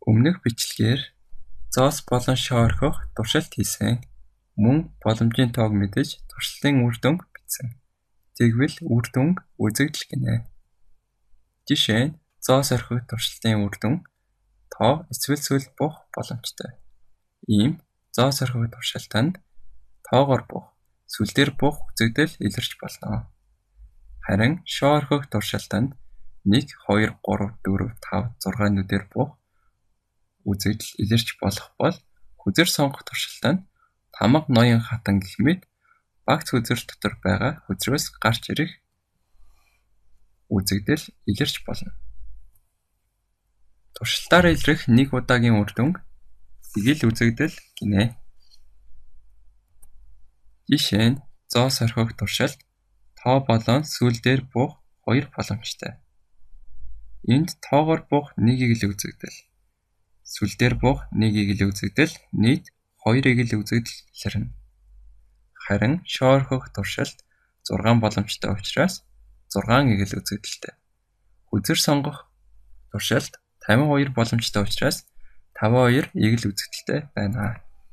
Өмнөх бичлэгээр зоос болон шоо орхих туршилт хийсэн. Мөн боломжийн тоог мэдэж туршилтын үр дүнг бичсэн. Тэгвэл үр дүнг үзэгдэл гинэ. Жишээ нь зоос орхих туршилтын үр дүн тоо эсвэл сүлд бух боломжтой. Иймд зоос орхих туршилтанд тоогоор бух, сүлдээр бух үзэгдэл илэрч болно. Харин шоо орхих туршилтанд 1, 2, 3, 4, 5, 6 нүдээр бух үзэгдэл илэрч болох бол хүзэр сонгох туршилтанд тамга ноён хатан гэх мэт багц хүзэр дотор байгаа хүзрээс гарч ирэх үзэгдэл илэрч болно. Туршилтаар илрэх нэг удаагийн үр дүнг сэгэл үзэгдэл гинэ. Жишээ нь зоос орхих туршилт тоо болон сүлдээр бух 2 боломжтой. Энд тоогоор бух 1-ийг л үзэгдэл, сүлдээр бух 1-ийг л үзэгдэл нийт 2-ыг л үзэгдэл илэрнэ. Харин шоо орхих туршилт 6 боломжтой учраас 6-ыг л үзэгдэлтэй. Хүзэр сонгох туршилт 52 боломжтой учраас 52-ыг л үзэгдэлтэй байна.